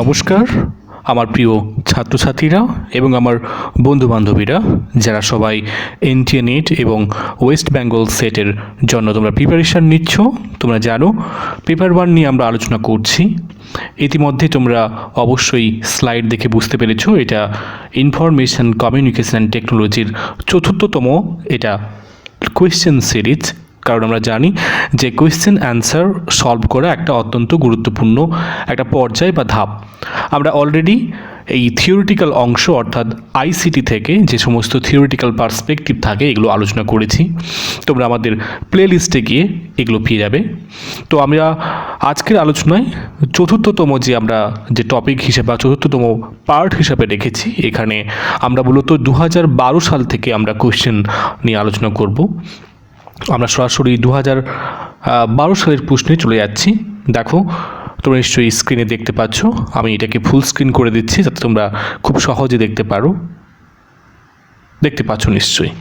নমস্কার আমার প্রিয় ছাত্রছাত্রীরা এবং আমার বন্ধুবান্ধবীরা যারা সবাই এনটিএ নেট এবং ওয়েস্ট বেঙ্গল সেটের জন্য তোমরা প্রিপারেশান নিচ্ছ। তোমরা জানো পেপার 1 নিয়ে আমরা আলোচনা করছি। ইতিমধ্যে তোমরা অবশ্যই স্লাইড দেখে বুঝতে পেরেছো এটা ইনফরমেশন কমিউনিকেশন অ্যান্ড টেকনোলজির চতুর্থতম এটা কোয়েশ্চেন সিরিজ। কারণ আমরা জানি যে কোয়েশ্চেন অ্যান্সার সলভ করা একটা অত্যন্ত গুরুত্বপূর্ণ একটা পর্যায় বা ধাপ। আমরা অলরেডি এই থিওরিটিক্যাল অংশ অর্থাৎ আইসিটি থেকে যে সমস্ত থিওরিটিক্যাল পার্সপেক্টিভ থাকে এগুলো আলোচনা করেছি। তোমরা আমাদের প্লে লিস্টে গিয়ে এগুলো পেয়ে যাবে। তো আমরা আজকের আলোচনায় চতুর্থতম যে টপিক হিসেবে বা চতুর্থতম পার্ট হিসাবে রেখেছি, এখানে আমরা মূলত 2012 সাল থেকে আমরা কোয়েশ্চেন নিয়ে আলোচনা করব। আমরা সরাসরি 2012 সালের প্রশ্নে চলে যাচ্ছি। দেখো তোমরা নিশ্চয়ই স্ক্রিনে দেখতে পাচ্ছ, আমি এটাকে ফুল স্ক্রিন করে দিচ্ছি যাতে তোমরা খুব সহজে দেখতে পারো। দেখতে পাচ্ছ নিশ্চয়ই।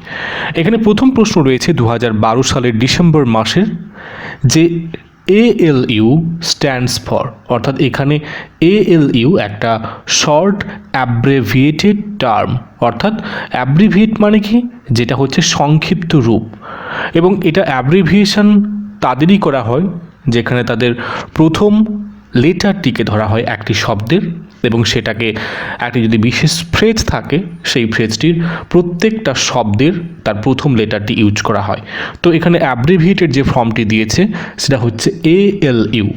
এখানে প্রথম প্রশ্ন রয়েছে 2012 সালের ডিসেম্বর মাসের, যে ALU স্ট্যান্ডস ফর, অর্থাৎ এখানে ALU একটা শর্ট অ্যাব্রেভিয়েটেড টার্ম, অর্থাৎ অ্যাব্রিভিয়েট মানে কি, যেটা হচ্ছে সংক্ষিপ্ত রূপ। এবং এটা অ্যাব্রিভিয়েশন তাদেরই করা হয় যেখানে তাদের প্রথম লেটারটিকে ধরা হয় একটি শব্দের, এবং সেটাকে একটি যদি বিশেষ ফ্রেজ থাকে সেই ফ্রেজটির প্রত্যেকটা শব্দের তার প্রথম লেটারটি ইউজ করা হয়। তো এখানে অ্যাব্রিভিয়েটেড যে ফর্মটি দিয়েছে সেটা হচ্ছে ALU।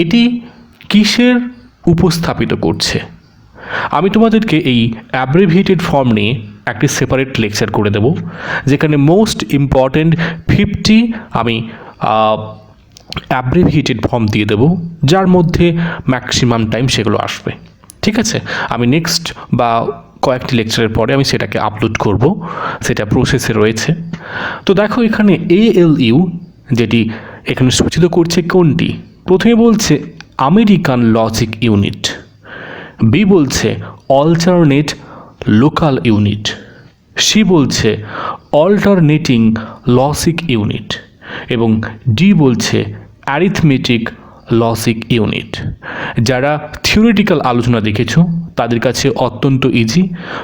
এটি কিসের উপস্থাপিত করছে? আমি তোমাদেরকে এই অ্যাব্রিভিয়েটেড ফর্ম নিয়ে একটি সেপারেট লেকচার করে দেব, যেখানে মোস্ট ইম্পর্ট্যান্ট 50 আমি অ্যাব্রিভিয়েটেড ফর্ম দিয়ে দেবো, যার মধ্যে ম্যাক্সিমাম টাইম সেগুলো আসবে। ঠিক আছে, আমি নেক্সট বা কয়েকটি লেকচারের পরে আমি সেটাকে আপলোড করব, সেটা প্রসেসে রয়েছে। তো দেখো এখানে ALU যেটি এখানে সূচিত করছে কোনটি? প্রথমে বলছে আমেরিকান লজিক ইউনিট, বি বলছে অল্টারনেট লোকাল ইউনিট, সি বলছে অল্টারনেটিং লজিক ইউনিট, এবং ডি বলছে অ্যারিথমেটিক লজিক ইউনিট। যারা থিওরিটিক্যাল আলোচনা দেখেছো তাদের কাছে অত্যন্ত ইজি,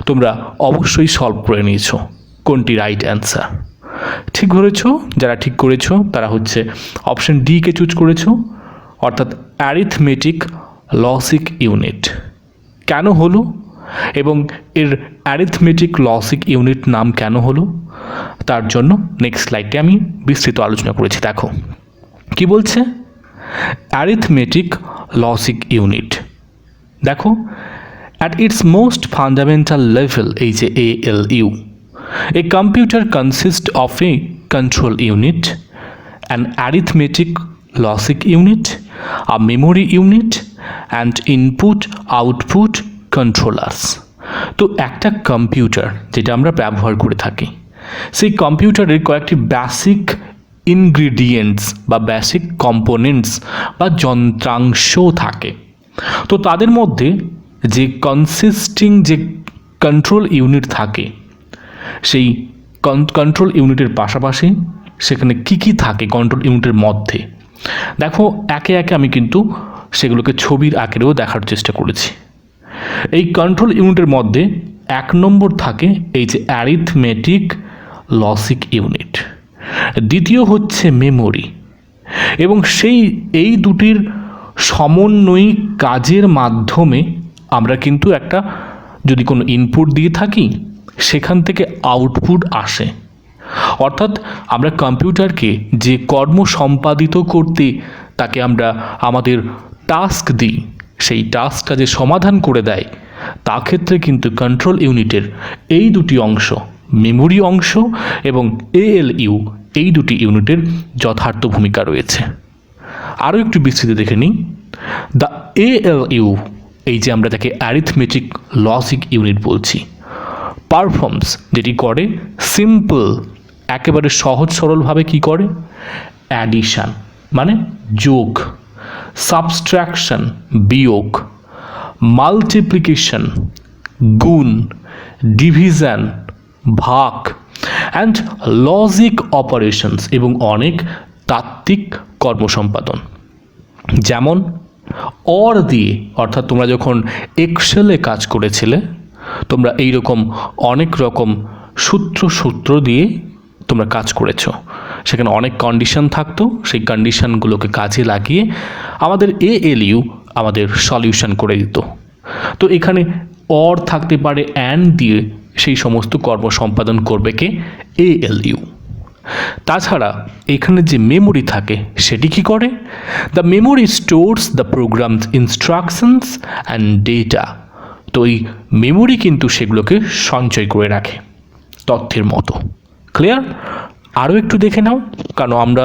তোমরা অবশ্যই সলভ করে নিয়েছো কোনটি রাইট অ্যান্সার। ঠিক ধরেছো, যারা ঠিক করেছো তারা হচ্ছে অপশন ডি কে চুজ করেছো, অর্থাৎ অ্যারিথমেটিক লজিক ইউনিট। কেন হলো এবং এর অ্যারিথমেটিক লজিক ইউনিট নাম কেন হলো তার জন্য নেক্সট স্লাইডে আমি বিস্তৃত আলোচনা করেছি। দেখো কি বলছে অ্যারিথমেটিক লজিক ইউনিট। দেখো at its most fundamental level এই যে ALU, a computer consists of a control unit, an arithmetic logic unit, a memory unit and input output controllers। তো একটা কম্পিউটার যেটা আমরা ব্যবহার করে থাকি, সেই কম্পিউটারের কয়েকটি বেসিক ইনগ্রিডিয়েন্টস বা বেসিক কম্পোনেন্টস বা যন্ত্রাংশ থাকে। তো তাদের মধ্যে যে কনসিস্টিং যে কন্ট্রোল ইউনিট থাকে, সেই কন্ট্রোল ইউনিটের পাশাপাশি সেখানে কি থাকে কন্ট্রোল ইউনিটের মধ্যে, দেখো একে একে আমি কিন্তু সেগুলোকে ছবির আকারেও দেখার চেষ্টা করেছি। এই কন্ট্রোল ইউনিটের মধ্যে 1 নম্বর থাকে এই যে অ্যারিথমেটিক লজিক ইউনিট, দ্বিতীয় হচ্ছে মেমোরি, এবং এই দুটির সমন্বয়ী কাজের মাধ্যমে আমরা কিন্তু একটা যদি কোনো ইনপুট দিয়ে থাকি সেখান থেকে আউটপুট আসে। অর্থাৎ আমরা কম্পিউটারকে যে কর্ম সম্পাদিত করতে তাকে আমরা আমাদের টাস্ক দিই, সেই টাস্কটা যে সমাধান করে দেয় তা ক্ষেত্রে কিন্তু কন্ট্রোল ইউনিটের এই দুটি অংশ, মেমোরি অংশ এবং ALU, এই দুটি ইউনিটের যথার্থ ভূমিকা রয়েছে। আরও একটু বিস্তৃত দেখে নিই। দ্য ALU, এই যে আমরা তাকে অ্যারিথমেটিক লজিক ইউনিট বলছি, পারফর্মস যেটি করে সিম্পল, একেবারে সহজ সরলভাবে কি করে, অ্যাডিশন মানে যোগ, সাবস্ট্রাকশন বিয়োগ, মাল্টিপ্লিকেশন গুণ, ডিভিশন ভাগ, অ্যান্ড লজিক অপারেশনস এবং অনেক তাত্ত্বিক কর্মসম্পাদন। যেমন অর দিয়ে, অর্থাৎ তোমরা যখন এক্সেলে কাজ করেছিলে তোমরা এই রকম অনেক রকম সূত্র দিয়ে তোমরা কাজ করেছো, সেখানে অনেক কন্ডিশন থাকতো, সেই কন্ডিশনগুলোকে কাজে লাগিয়ে আমাদের ALU আমাদের সলিউশন করে দিত। তো এখানে অর থাকতে পারে অ্যান্ড দিয়ে, সেই সমস্ত কর্ম সম্পাদন করবে কে? ALU। তাছাড়া এখানে যে মেমোরি থাকে সেটি কি করে? The memory stores the programs instructions and data. তো এই মেমোরি কিন্তু সেগুলোকে সঞ্চয় করে রাখে তথ্যের মতো। ক্লিয়ার? আরও একটু দেখে নাও, কারণ আমরা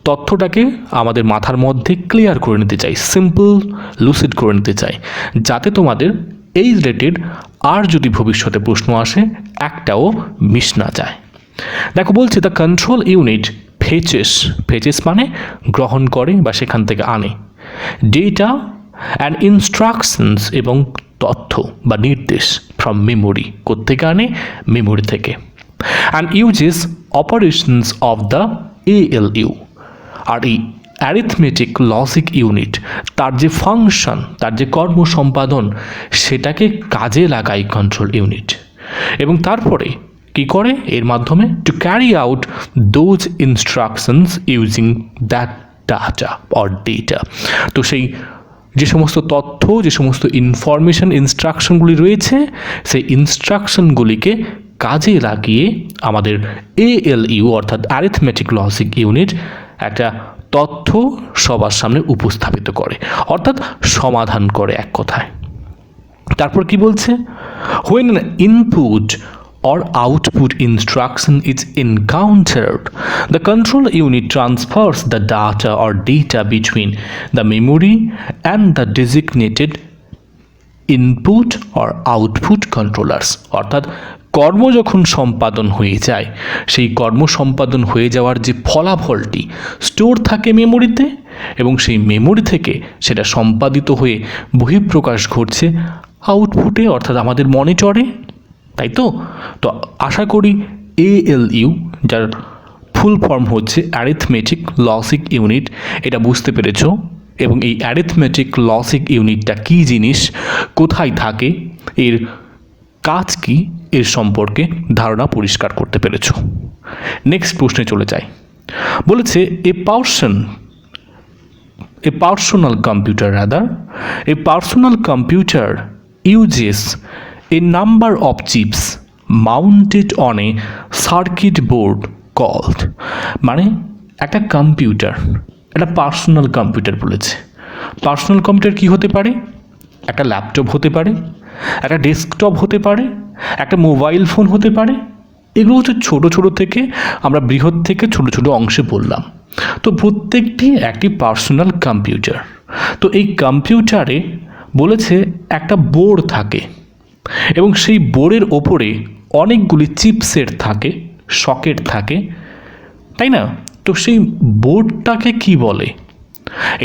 তথ্যটাকে আমাদের মাথার মধ্যে ক্লিয়ার করে নিতে চাই, সিম্পল লুসিড করে নিতে চাই, যাতে তোমাদের এই রিলেটেড আর যদি ভবিষ্যতে প্রশ্ন আসে একটাও মিস না যায়। দেখো বলছে দ্য কন্ট্রোল ইউনিট ফেচেস মানে গ্রহণ করে বা সেখান থেকে আনে, ডেটা অ্যান্ড ইনস্ট্রাকশনস এবং তথ্য বা নির্দেশ ফ্রম মেমোরি, কোত্থেকে আনে? মেমোরি থেকে। And uses operations of the ALU। আর এই অ্যারিথমেটিক লজিক ইউনিট তার যে ফাংশন, তার যে কর্ম সম্পাদন, সেটাকে কাজে লাগায় কন্ট্রোল ইউনিট। এবং তারপরে কি করে? এর মাধ্যমে to carry out those instructions using that data or data. তো সেই যে সমস্ত তথ্য, যে সমস্ত ইনফরমেশন, ইনস্ট্রাকশনগুলি রয়েছে, সেই ইনস্ট্রাকশনগুলিকে কাজে লাগিয়ে আমাদের ALU অর্থাৎ অ্যারিথমেটিক লজিক ইউনিট একটা তথ্য সবার সামনে উপস্থাপিত করে, অর্থাৎ সমাধান করে এক কথায়। তারপর কি বলছে? when an input or output instruction is encountered, the control unit transfers the data or data between the memory and the designated input or output controllers. অর্থাৎ কর্ম যখন সম্পাদন হয়ে যায়, সেই কর্ম সম্পাদন হয়ে যাওয়ার যে ফলাফলটি স্টোর থাকে মেমোরিতে, এবং সেই মেমোরি থেকে সেটা সম্পাদিত হয়ে বহিঃপ্রকাশ ঘটছে আউটপুটে অর্থাৎ আমাদের মনিটরে, তাই তো? তো আশা করি ALU, যার ফুল ফর্ম হচ্ছে অ্যারিথমেটিক লজিক ইউনিট, এটা বুঝতে পেরেছো। এবং এই অ্যারিথমেটিক লজিক ইউনিটটা কী জিনিস, কোথায় থাকে, এর কাজ কি, এর সম্পর্কে ধারণা পরিষ্কার করতে পেরেছো। নেক্সট প্রশ্নে চলে যাই। বলেছে a personal computer uses a number of chips mounted on a circuit board called, মানে একটা কম্পিউটার, একটা পার্সোনাল কম্পিউটার বলেছে। পার্সোনাল কম্পিউটার কি হতে পারে? একটা ল্যাপটপ হতে পারে, একটা ডেস্কটপ হতে পারে, একটা মোবাইল ফোন হতে পারে। এগুলো হচ্ছে ছোটো ছোটো থেকে আমরা বৃহৎ থেকে ছোটো ছোটো অংশে বললাম। তো প্রত্যেকটি একটি পার্সোনাল কম্পিউটার। তো এই কম্পিউটারে বলেছে একটা বোর্ড থাকে, এবং সেই বোর্ডের ওপরে অনেকগুলি চিপসেট থাকে, সকেট থাকে, তাই না? তো সেই বোর্ডটাকে কি বলে?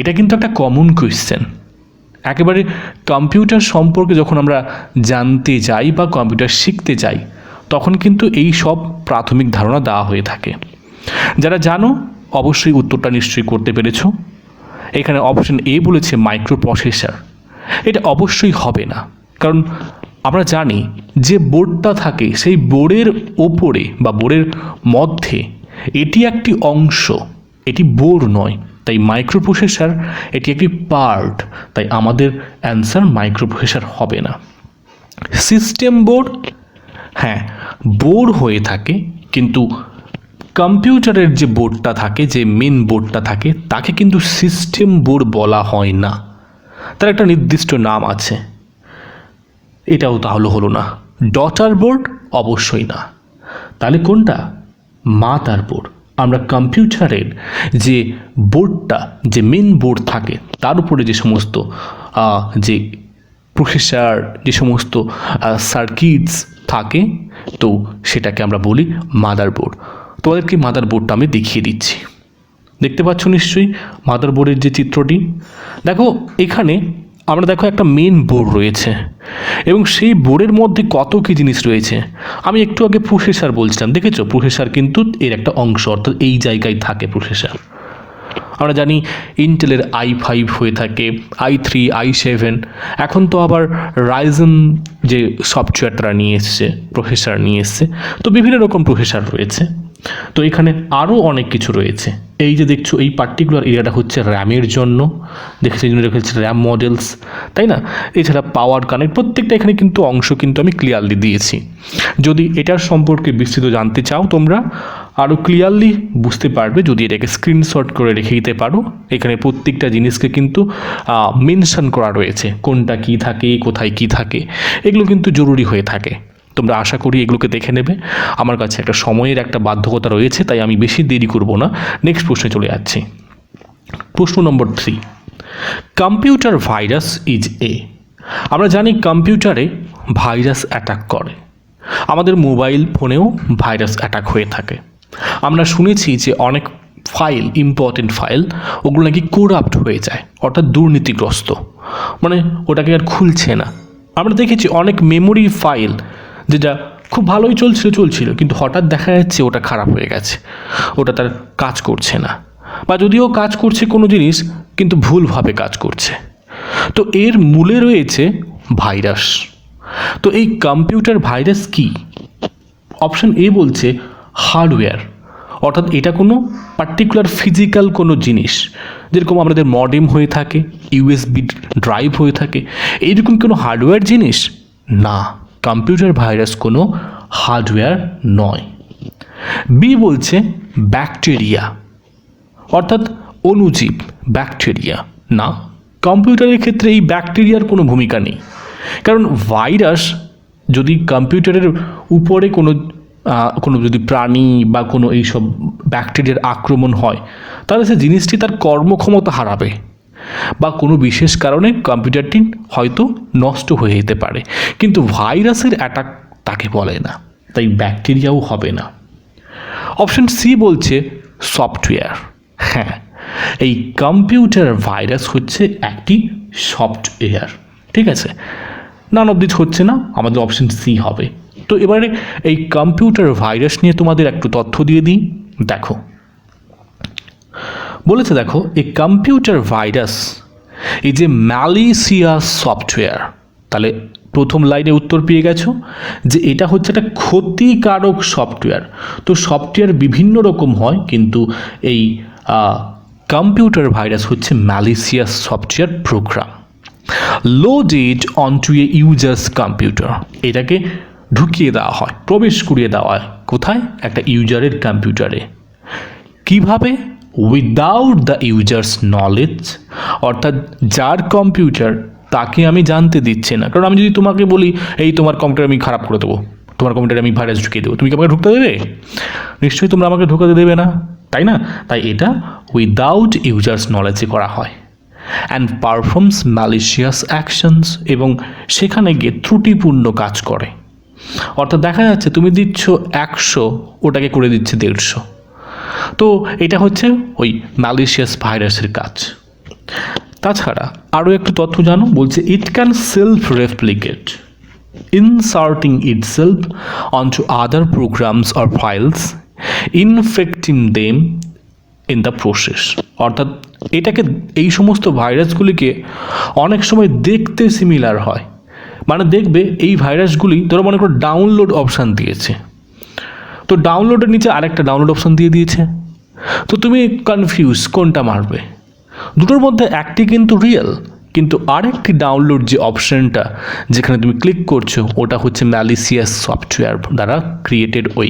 এটা কিন্তু একটা কমন কোয়েশ্চেন। একেবারে কম্পিউটার সম্পর্কে যখন আমরা জানতে যাই বা কম্পিউটার শিখতে যাই, তখন কিন্তু এই সব প্রাথমিক ধারণা দেওয়া হয়ে থাকে। যারা জানো অবশ্যই উত্তরটা নিশ্চয়ই করতে পেরেছো। এখানে অপশন A বলেছে মাইক্রো প্রসেসর। এটা অবশ্যই হবে না, কারণ আমরা জানি যে বোর্ডটা থাকে সেই বোর্ডের ওপরে বা বোর্ডের মধ্যে এটি একটি অংশ, এটি বোর্ড নয়, তাই মাইক্রো প্রসেসর এটি একটি পার্ট, তাই আমাদের অ্যান্সার মাইক্রো প্রসেসর হবে না। সিস্টেম বোর্ড, হ্যাঁ বোর্ড হয়ে থাকে, কিন্তু কম্পিউটারের যে বোর্ডটা থাকে, যে মেন বোর্ডটা থাকে, তাকে কিন্তু সিস্টেম বোর্ড বলা হয় না, তার একটা নির্দিষ্ট নাম আছে। এটাও তাহলে হলো না। ডটার বোর্ড অবশ্যই না। তাহলে কোনটা? Mother board. আমরা কম্পিউটারের যে বোর্ডটা, যে মেন বোর্ড থাকে, তার উপরে যে সমস্ত যে প্রসেসর, যে সমস্ত সার্কিটস থাকে, তো সেটাকে আমরা বলি মাদার বোর্ড। তোমাদেরকে মাদার বোর্ডটা আমি দেখিয়ে দিচ্ছি। দেখতে পাচ্ছ নিশ্চয়ই মাদার বোর্ডের যে চিত্রটি। দেখো এখানে আমরা দেখো একটা মেন বোর্ড রয়েছে, এবং সেই বোর্ডের মধ্যে কত কী জিনিস রয়েছে। আমি একটু আগে প্রসেসর বলছিলাম, দেখেছো প্রসেসর কিন্তু এর একটা অংশ, অর্থাৎ এই জায়গায় থাকে প্রসেসর। আমরা জানি ইন্টেলের i5 হয়ে থাকে, i3, i7, এখন তো আবার রাইজেন যে সফটওয়্যার তারা নিয়ে এসছে, প্রসেসর নিয়ে এসছে, তো বিভিন্ন রকম প্রসেসর রয়েছে। তো এখানে আরও অনেক কিছু রয়েছে। এই যে দেখছো এই পার্টিকুলার এরিয়াটা হচ্ছে র্যামের জন্য, দেখছি জন্য রেখেছে র্যাম মডেলস, তাই না? এছাড়া পাওয়ার কানেক্ট, প্রত্যেকটা এখানে কিন্তু অংশ কিন্তু আমি ক্লিয়ারলি দিয়েছি। যদি এটার সম্পর্কে বিস্তৃত জানতে চাও তোমরা আরও ক্লিয়ারলি বুঝতে পারবে যদি এটাকে স্ক্রিনশট করে রেখে দিতে পারো। এখানে প্রত্যেকটা জিনিসকে কিন্তু মেনশন করা রয়েছে, কোনটা কী থাকে, কোথায় কী থাকে, এগুলো কিন্তু জরুরি হয়ে থাকে। তোমরা আশা করি এগুলোকে দেখে নেবে। আমার কাছে একটা সময়ের একটা বাধ্যকতা রয়েছে, তাই আমি বেশি দেরি করব না, নেক্সট প্রশ্নে চলে যাচ্ছি। প্রশ্ন নম্বর 3, কম্পিউটার ভাইরাস ইজ এ। আমরা জানি কম্পিউটারে ভাইরাস অ্যাটাক করে, আমাদের মোবাইল ফোনেও ভাইরাস অ্যাটাক হয়ে থাকে। আমরা শুনেছি যে অনেক ফাইল, ইম্পর্টেন্ট ফাইল, ওগুলো নাকি করাপ্ট হয়ে যায়, অর্থাৎ দুর্নীতিগ্রস্ত, মানে ওটাকে আর খুলছে না। আমরা দেখেছি অনেক মেমোরি ফাইল যেটা খুব ভালোই চলছিল, কিন্তু হঠাৎ দেখা যাচ্ছে ওটা খারাপ হয়ে গেছে, ওটা তার কাজ করছে না, বা যদিও কাজ করছে কোনো জিনিস কিন্তু ভুলভাবে কাজ করছে। তো এর মূলে রয়েছে ভাইরাস। তো এই কম্পিউটার ভাইরাস কি? অপশন এ বলছে হার্ডওয়্যার, অর্থাৎ এটা কোনো পার্টিকুলার ফিজিক্যাল কোনো জিনিস, যেরকম আমাদের মডেম হয়ে থাকে, ইউএসবি ড্রাইভ হয়ে থাকে, এইরকম কোনো হার্ডওয়্যার জিনিস না, কম্পিউটার ভাইরাস কোনো হার্ডওয়্যার নয়। বি বলছে ব্যাকটেরিয়া, অর্থাৎ অণুজীব, ব্যাকটেরিয়া না, কম্পিউটারের ক্ষেত্রে এই ব্যাকটেরিয়ার কোনো ভূমিকা নেই। কারণ ভাইরাস যদি কম্পিউটারের উপরে কোনো যদি প্রাণী বা কোনো এইসব ব্যাকটেরিয়ার আক্রমণ হয়, তাহলে সে জিনিসটি তার কর্মক্ষমতা হারাবে, বা কোনো বিশেষ কারণে কম্পিউটারটি হয়তো নষ্ট হয়ে যেতে পারে, কিন্তু ভাইরাসের অ্যাটাক তাকে বলে না, তাই ব্যাকটেরিয়াও হবে না। অপশন সি বলছে সফটওয়্যার। হ্যাঁ, এই কম্পিউটার ভাইরাস হচ্ছে একটি সফটওয়্যার, ঠিক আছে? নান অফ দিস হচ্ছে না, আমাদের অপশন সি হবে। তো এবারে এই কম্পিউটার ভাইরাস নিয়ে তোমাদের একটু তথ্য দিয়ে দিই। দেখো বলেছে, দেখো a computer virus is a malicious software. তাহলে প্রথম লাইনে উত্তর পেয়ে গেছো যে এটা হচ্ছে একটা ক্ষতিকারক সফটওয়্যার। তো সফটওয়্যার বিভিন্ন রকম হয়, কিন্তু এই কম্পিউটার ভাইরাস হচ্ছে malicious software program loaded onto a user's computer. এটাকে ঢুকিয়ে দেওয়া হয়, প্রবেশ করিয়ে দেওয়া হয় কোথায়? একটা ইউজারের কম্পিউটারে। কিভাবে? উইদাউট দ্য ইউজার্স নলেজ, অর্থাৎ যার কম্পিউটার তাকে আমি জানতে দিচ্ছি না। কারণ আমি যদি তোমাকে বলি এই তোমার কম্পিউটার আমি খারাপ করে দেবো, তোমার কম্পিউটারে আমি ভাইরাস ঢুকিয়ে দেবো, তুমি কি আমাকে ঢুকতে দেবে? নিশ্চয়ই তোমরা আমাকে ঢুকাতে দেবে না, তাই না? তাই এটা উইদাউট ইউজার্স নলেজে করা হয়। অ্যান্ড পারফর্মস ম্যালিশিয়াস অ্যাকশনস, এবং সেখানে গিয়ে ত্রুটিপূর্ণ কাজ করে। অর্থাৎ দেখা যাচ্ছে তুমি দিচ্ছ 100, ওটাকে করে দিচ্ছে 150। তো এটা হচ্ছে ওই ম্যালিশিয়াস ভাইরাসের কাজ। তাছাড়া আরও একটু তথ্য জানো, বলছে it can self replicate inserting itself onto other programs or files infecting them in the process. অর্থাৎ এটাকে, এই সমস্ত ভাইরাসগুলিকে অনেক সময় দেখতে সিমিলার হয়, মানে দেখবে এই ভাইরাসগুলি ধরো মনে করো ডাউনলোড অপশান দিয়েছে, তো ডাউনলোডের নিচে আরেকটা ডাউনলোড অপশান দিয়ে দিয়েছে, তো তুমি কনফিউজ কোনটা মারবে। দুটোর মধ্যে একটি কিন্তু রিয়েল, কিন্তু আরেকটি ডাউনলোড যে অপশানটা যেখানে তুমি ক্লিক করছো ওটা হচ্ছে ম্যালিসিয়াস সফটওয়্যার দ্বারা ক্রিয়েটেড ওই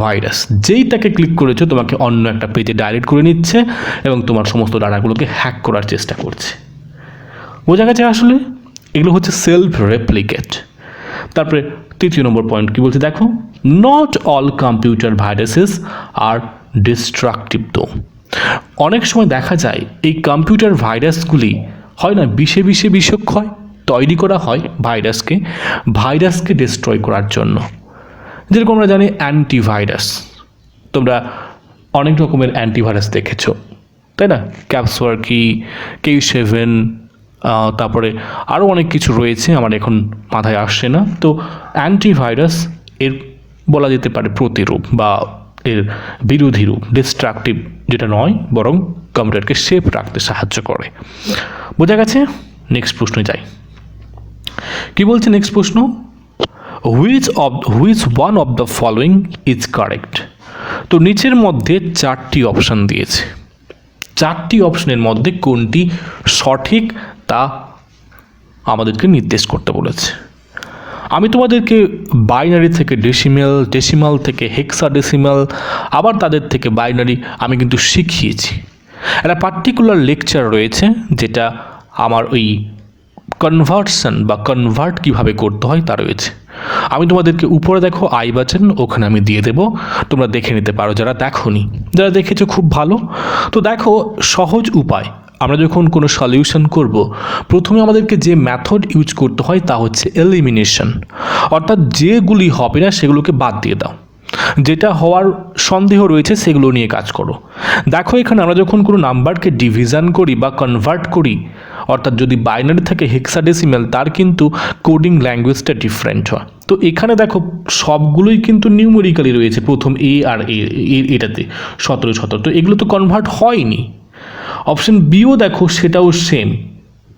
ভাইরাস। যেইটাকে ক্লিক করেছো তোমাকে অন্য একটা পেজে ডাইরেক্ট করে নিচ্ছে এবং তোমার সমস্ত ডাটাগুলোকে হ্যাক করার চেষ্টা করছে। বোঝা গেছে? আসলে এগুলো হচ্ছে সেলফ রেপ্লিকেট। তারপরে 3 নম্বর পয়েন্ট কি বলছে দেখো, not all computer viruses are destructive though. অনেক সময় দেখা যায় এই কম্পিউটার ভাইরাসগুলি হয় না বিষে বিষক্রিয় তৈরি করা হয় ভাইরাসকে ডিস্ট্রয় করার জন্য। যেরকম আমরা জানি অ্যান্টিভাইরাস, তোমরা অনেক রকমের অ্যান্টিভাইরাস দেখেছো, তাই না? ক্যাপসওয়ার্কি, K7, তারপরে আরও অনেক কিছু রয়েছে, আমার এখন মাথায় আসছে না। তো অ্যান্টিভাইরাস এর বলা যেতে পারে প্রতিরূপ বা এর বিরোধী রূপ, ডিস্ট্রাকটিভ যেটা নয় বরং কম্পিউটারকে সেফ রাখতে সাহায্য করে। বোঝা গেছে? নেক্সট প্রশ্নে যাই। কি বলছে নেক্সট প্রশ্ন? Which one of the following is correct? তো নিচের মধ্যে 4টি অপশান দিয়েছে, 4টি অপশনের মধ্যে কোনটি সঠিক তা আমাদেরকে নির্দেশ করতে বলেছে। আমি তোমাদেরকে বাইনারি থেকে ডেসিমাল থেকে হেক্সাডেসিমাল, আবার তাদের থেকে বাইনারি আমি কিন্তু শিখিয়েছি। একটা পার্টিকুলার লেকচার রয়েছে যেটা আমার ওই কনভার্সন বা কনভার্ট কীভাবে করতে হয় তা রয়েছে। আমি তোমাদেরকে উপরে দেখো আই বাটন, ওখানে আমি দিয়ে দেবো, তোমরা দেখে নিতে পারো যারা দেখোনি। যারা দেখেছো খুব ভালো। তো দেখো সহজ উপায়, আমরা যখন কোনো সলিউশন করব প্রথমে আমাদেরকে যে মেথড ইউজ করতে হয় তা হচ্ছে এলিমিনেশন, অর্থাৎ যেগুলি হবে না সেগুলোকে বাদ দিয়ে দাও, যেটা হওয়ার সন্দেহ রয়েছে সেগুলো নিয়ে কাজ করো। দেখো এখানে আমরা যখন কোনো নাম্বারকে ডিভিশন করি বা কনভার্ট করি, অর্থাৎ যদি বাইনারি থাকে হেক্সাডেসিমাল, তার কিন্তু কোডিং ল্যাঙ্গুয়েজটা ডিফারেন্ট হয়। তো এখানে দেখো সবগুলোই কিন্তু নিউমেরিক্যালি রয়েছে, প্রথম এ আর এটাতে 17, তো এগুলো তো কনভার্ট হয়নি। অপশন বিও দেখো সেটাও সেম,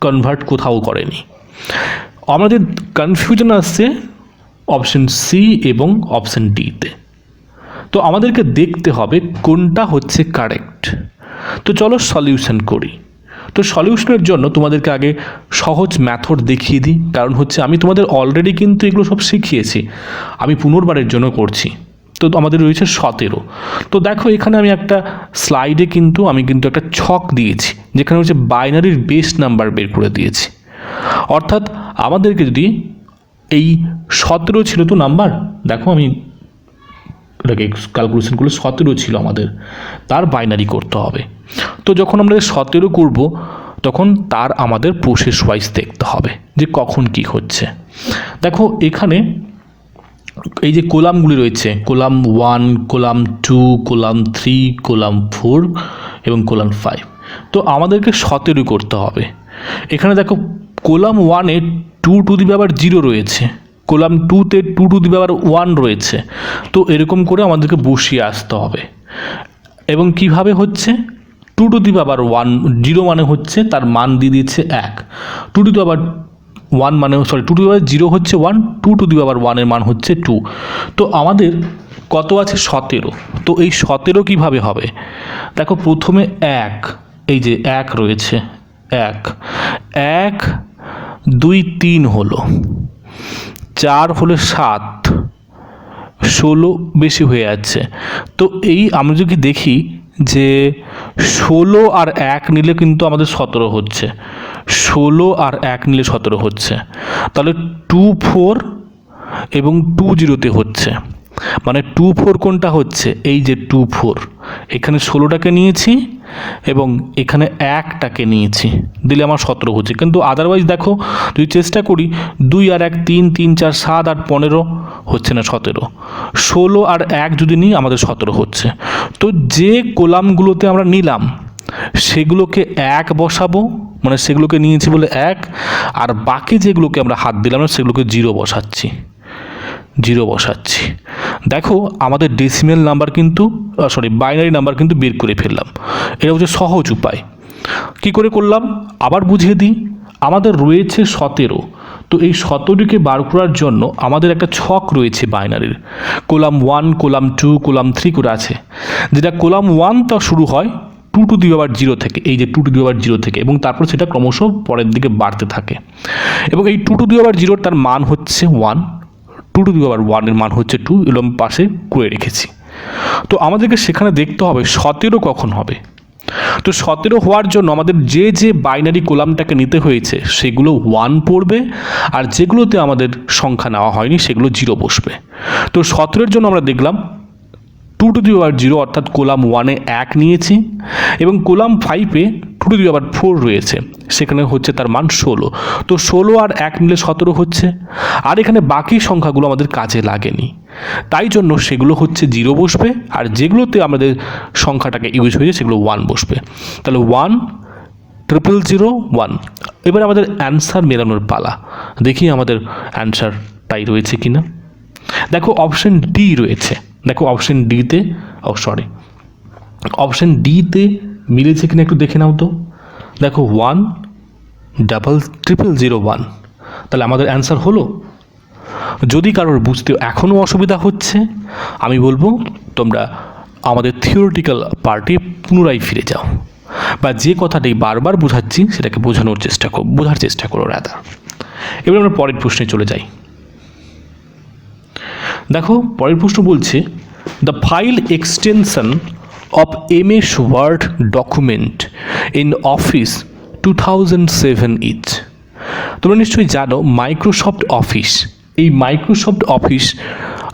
কনভার্ট কোথাও করেনি। আমাদের কনফিউশন আসছে অপশন সি এবং অপশন ডিতে। তো আমাদেরকে দেখতে হবে কোনটা হচ্ছে কারেক্ট। তো চলো সলিউশন করি। তো সলিউশনের জন্য তোমাদেরকে আগে সহজ মেথড দেখিয়ে দিই, কারণ হচ্ছে আমি তোমাদের অলরেডি কিন্তু এগুলো সব শিখিয়েছি, আমি পুনর্বারের জন্য করছি। তো আমাদের রয়েছে 17। তো দেখো এখানে আমি একটা স্লাইডে কিন্তু একটা ছক দিয়েছি, যেখানে হচ্ছে বাইনারির বেস নাম্বার বের করে দিয়েছি। অর্থাৎ আমাদেরকে যদি এই 17 ছিল তো নাম্বার, দেখো আমি এটাকে ক্যালকুলেশন করলে 17 ছিল আমাদের, তার বাইনারি করতে হবে। তো যখন আমরা 17 করব তখন তার আমাদের প্রসেস ওয়াইজ দেখতে হবে যে কখন কি হচ্ছে। দেখো এখানে এই যে কোলামগুলি রয়েছে, কোলাম 1, কোলাম 2, কোলাম 3, কোলাম 4 এবং কোলাম 5। তো আমাদেরকে 17 করতে হবে। এখানে দেখো কোলাম 1-এ 2 টু দি পাওয়ার 0 রয়েছে, কোলাম 2-তে 2 টু দি পাওয়ার 1 রয়েছে। তো এরকম করে আমাদেরকে বসিয়ে আসতে হবে। এবং কিভাবে হচ্ছে, 2 টু দি পাওয়ার 1, 0 মানে হচ্ছে তার মান দিয়ে দিচ্ছে 1, 2 টু দি পাওয়ার 1 মানে 2 টু দি পাওয়ার 0 হচ্ছে 1, 2 টু দি পাওয়ার 1-এর মান হচ্ছে 2। তো আমাদের কত আছে 17। তো এই 17 কিভাবে হবে, দেখো প্রথমে 1, এই যে 1 রয়েছে, 1 1 2 3 হলো, 4 হলো 7, 16 বেশি হয়ে যাচ্ছে। তো এই আমরা যদি দেখি যে 16 আর 1 নিলে কিন্তু আমাদের 17 হচ্ছে, 16 আর 1 নিলে 17 হচ্ছে। তাহলে 2 4 এবং 2 0-তে হচ্ছে, মানে 2 4 কোনটা হচ্ছে, এই যে 2 4, এখানে 16টাকে নিয়েছি এবং এখানে 1টাকে নিয়েছি, দিলে আমার 17 হচ্ছে। কিন্তু আদারওয়াইজ দেখো যদি চেষ্টা করি 2 আর 1 3, 3 4 7 8 15 হচ্ছে না 17, 16 আর 1 যদি নিই আমাদের 17 হচ্ছে। তো যে কোলামগুলোতে আমরা নিলাম সেগুলোকে 1 বসাবো, মানে সেগুলোকে নিয়েছি বলে 1, আর বাকি যেগুলোকে আমরা হাত দিলাম না সেগুলোকে 0 বসাচ্ছি। দেখো আমাদের ডেসিমেল নাম্বার কিন্তু বাইনারি নাম্বার কিন্তু বের করে ফেললাম। এটা হচ্ছে সহজ উপায়। কি করে করলাম আবার বুঝিয়ে দিই। আমাদের রয়েছে 17, তো এই 17টিকে বার করার জন্য আমাদের একটা ছক রয়েছে বাইনারির, কোলাম 1, কোলাম 2, কোলাম 3 করে আছে। যেটা কোলাম 1 তা শুরু হয় 2 টু দি পাওয়ার 0 থেকে, এই যে 2 টু দি পাওয়ার 0 থেকে, এবং তারপর সেটা ক্রমশ পরের দিকে বাড়তে থাকে। এবং এই 2 টু দি পাওয়ার 0 তার মান হচ্ছে 1, 2 টু দি পাওয়ার 1-এর মান হচ্ছে 2, এগুলো আমি পাশে করে রেখেছি। তো আমাদেরকে সেখানে দেখতে হবে 17 কখন হবে। তো 17 হওয়ার জন্য আমাদের যে বাইনারি কোলামটাকে নিতে হয়েছে সেগুলো 1 পড়বে, আর যেগুলোতে আমাদের সংখ্যা নেওয়া হয়নি সেগুলো 0 বসবে। তো 17-এর জন্য আমরা দেখলাম 2 টু দি পাওয়ার 0, অর্থাৎ কোলাম 1-এ 1 নিয়েছি, এবং কোলাম 5-এ 2 টু দি পাওয়ার 4 রয়েছে, সেখানে হচ্ছে তার মান 16। তো 16 আর 1 নিলে 17 হচ্ছে। আর এখানে বাকি সংখ্যাগুলো আমাদের কাজে লাগেনি, তাই জন্য সেগুলো হচ্ছে 0 বসবে, আর যেগুলোতে আমাদের সংখ্যাটাকে ইউজ হয়েছে সেগুলো 1 বসবে। তাহলে 1 0 0 1। এবার আমাদের অ্যান্সার মেলানোর পালা, দেখি আমাদের অ্যান্সার তাই রয়েছে কি না। দেখো অপশন ডি রয়েছে, দেখো অপশন ডিতে অপশন ডিতে মিলেছে কিনা একটু দেখে নাও তো। দেখো 10001, তাহলে আমাদের অ্যান্সার হলো। যদি কারোর বুঝতে এখনও অসুবিধা হচ্ছে, আমি বলবো তোমরা আমাদের থিওরিটিক্যাল পার্টে পুনরায় ফিরে যাও, বা যে কথাটি বারবার বোঝাচ্ছি সেটাকে বোঝার চেষ্টা করো রাদার। এবার আমরা পরের প্রশ্নে চলে যাই। দেখো পরের প্রশ্ন বলছে, the file extension of MS Word document in Office 2007 is. তোমরা নিশ্চয়ই জানো মাইক্রোসফট অফিস। এই মাইক্রোসফট অফিস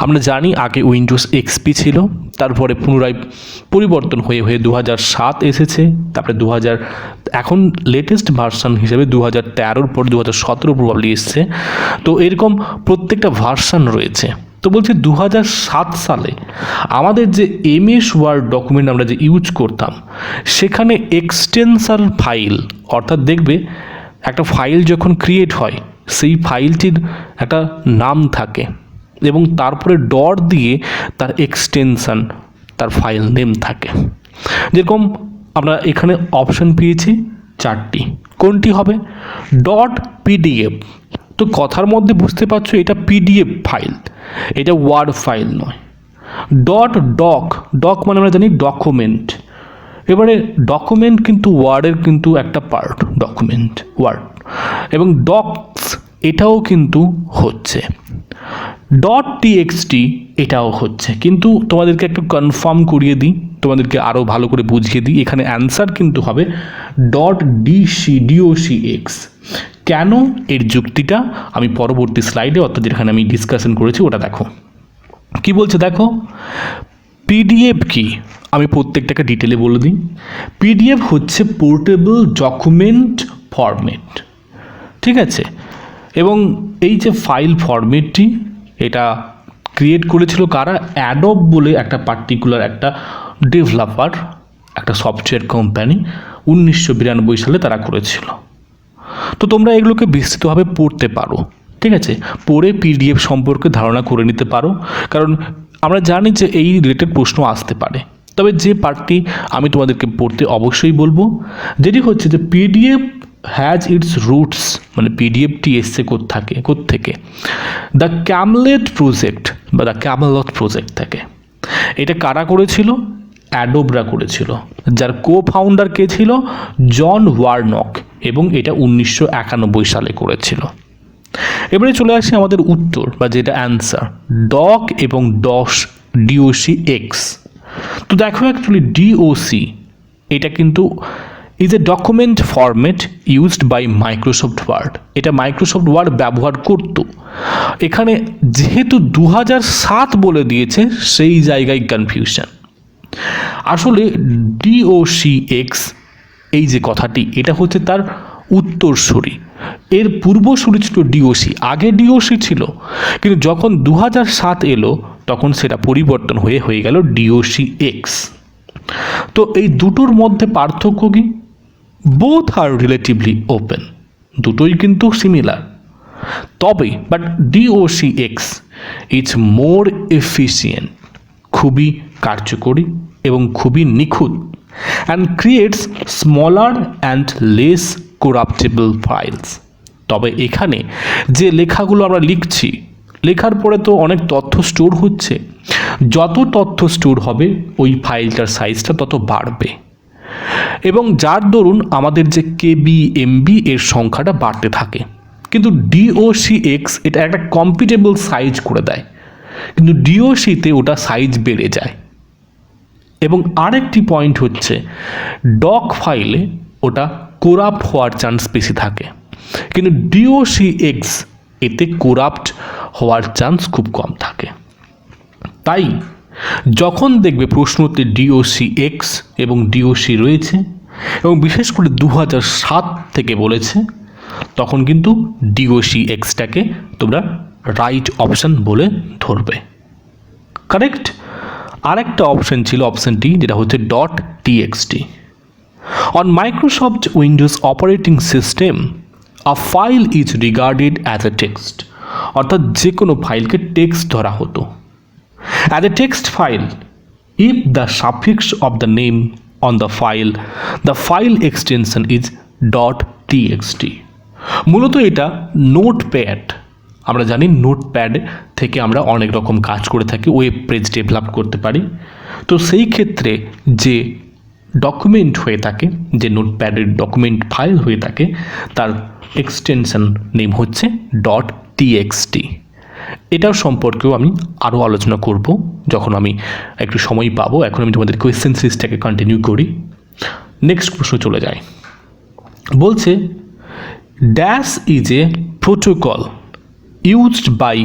আমরা জানি আগে উইন্ডোজ XP ছিল, তারপরে পুনরায় পরিবর্তন হয়ে 2007 এসেছে, তারপরে এখন লেটেস্ট ভার্সান হিসেবে 2013 পর 2017 প্রবাবলি এসছে। তো এরকম প্রত্যেকটা ভার্সান রয়েছে। তো বলছি 2007 সালে আমাদের যে MS ওয়ার্ড ডকুমেন্ট আমরা যে ইউজ করতাম, সেখানে এক্সটেনশন ফাইল, অর্থাৎ দেখবে একটা ফাইল যখন ক্রিয়েট হয় সেই ফাইলটির একটা নাম থাকে এবং তারপরে ডট দিয়ে তার এক্সটেনশন, তার ফাইল নেম থাকে। যেরকম আমরা এখানে অপশন পেয়েছি 4টি, কোনটি হবে? .pdf। তো কথার মধ্যে বুঝতে পারছো এটা PDF ফাইল, এটা ওয়ার্ড ফাইল নয়। .doc মানে আমরা জানি ডকুমেন্ট। এবারে ডকুমেন্ট কিন্তু ওয়ার্ডের কিন্তু একটা পার্ট, ডকুমেন্ট ওয়ার্ড, এবং ডক্স এটাও কিন্তু হচ্ছে। .txt এটাও হচ্ছে, কিন্তু তোমাদেরকে একটু কনফার্ম করিয়ে দিই, তোমাদেরকে আরও ভালো করে বুঝিয়ে দিই, এখানে অ্যান্সার কিন্তু হবে .docx। কেন? এর যুক্তিটা আমি পরবর্তী স্লাইডে, অর্থাৎ যেখানে আমি ডিসকাশন করেছি ওটা দেখো কি বলছে। দেখো PDF কি, আমি প্রত্যেকটাকে ডিটেলে বলে দিই। PDF হচ্ছে পোর্টেবল ডকুমেন্ট ফরম্যাট, ঠিক আছে? এবং এই যে ফাইল ফরম্যাটটি, এটা ক্রিয়েট করেছিল কারা? অ্যাডোব বলে একটা পার্টিকুলার একটা ডেভেলপার, একটা সফটওয়্যার কোম্পানি, 1992 সালে তারা করেছিল। তো তোমরা এগুলোকে বিস্তৃতভাবে পড়তে পারো, ঠিক আছে? পড়ে PDF সম্পর্কে ধারণা করে নিতে পারো, কারণ আমরা জানি যে এই রিলেটেড প্রশ্ন আসতে পারে। তবে যে পার্টটি আমি তোমাদেরকে পড়তে অবশ্যই বলবো, যেটি হচ্ছে যে PDF হ্যাজ ইটস রুটস, মানে PDFটি এসছে কোত্থেকে? দ্য ক্যামলেট প্রজেক্ট বা দ্য ক্যামেলট প্রজেক্ট থেকে। এটা কারা করেছিল? অ্যাডোবরা করেছিল, যার ফাউন্ডার কে ছিল? জন ওয়ারনক, এবং এটা 1991 সালে করেছিল। এবারে চলে আসি আমাদের উত্তর বা যেটা অ্যান্সার, ডক এবং DOCX। তো দেখো অ্যাকচুয়ালি DOC এটা কিন্তু is a document format used by Microsoft Word. এটা মাইক্রোসফট ওয়ার্ড ব্যবহার করত। এখানে যেহেতু 2007 বলে দিয়েছে, সেই জায়গায় কনফিউশন। আসলে DOCX এই যে কথাটি, এটা হচ্ছে তার উত্তরসূরি। এর পূর্বসূরি ছিল DOC। আগে DOC ছিল, কিন্তু যখন 2007 এলো তখন সেটা পরিবর্তন হয়ে গেল DOCX। তো এই দুটোর মধ্যে পার্থক্য কি? বোথ আর রিলেটিভলি ওপেন, দুটোই কিন্তু সিমিলার। তবে but DOCX is more efficient, খুবই কার্যকরী এবং খুবই নিখুঁত, and creates smaller and less corruptible files. তবে এখানে যে লেখাগুলো আমরা লিখছি, লেখার পরে তো অনেক তথ্য স্টোর হচ্ছে, যত তথ্য স্টোর হবে ওই ফাইলটার সাইজটা তত বাড়বে, এবং যার দরুন আমাদের যে KB MB এর সংখ্যাটা বাড়তে থাকে। কিন্তু DOCX এটা একটা কম্পিটেবল সাইজ করে দেয়, কিন্তু DOCতে ওটা সাইজ বেড়ে যায়। এবং আরেকটি পয়েন্ট হচ্ছে ডক ফাইলে ওটা কোরাপ্ট হওয়ার চান্স বেশি থাকে, কিন্তু DOCX এতে কোরাপ্ট হওয়ার চান্স খুব কম থাকে। তাই যখন দেখবে প্রশ্নতে DOCX এবং DOC রয়েছে, এবং বিশেষ করে 2007 থেকে বলেছে, তখন কিন্তু DOCXটাকে তোমরা রাইট অপশান বলে ধরবে। কারেক্ট? আরেকটা অপশান ছিল অপশান ডি, যেটা হচ্ছে .txt। On Microsoft Windows operating system a file is regarded as a text, অর্থাৎ যে কোনো ফাইলকে টেক্সট ধরা হতো। As a text file if the suffix of the name on the file extension is .txt. মূলত এটা notepad, আমরা জানি notepad থেকে আমরা অনেক রকম কাজ করে থাকি, ওয়েব পেজ ডেভেলপ করতে পারি। তো সেই ক্ষেত্রে যে ডকুমেন্ট হয়ে থাকে, যে নোটপ্যাডের ডকুমেন্ট ফাইল হয়ে থাকে, তার এক্সটেনশন নেম হচ্ছে .txt। এটার সম্পর্কেও আমি আরও আলোচনা করব যখন আমি একটু সময় পাবো। এখন আমি তোমাদের কোয়েশ্চেন সিরিজটাকে কন্টিনিউ করি। নেক্সট প্রশ্ন চলে যায়, বলছে dash is a protocol used by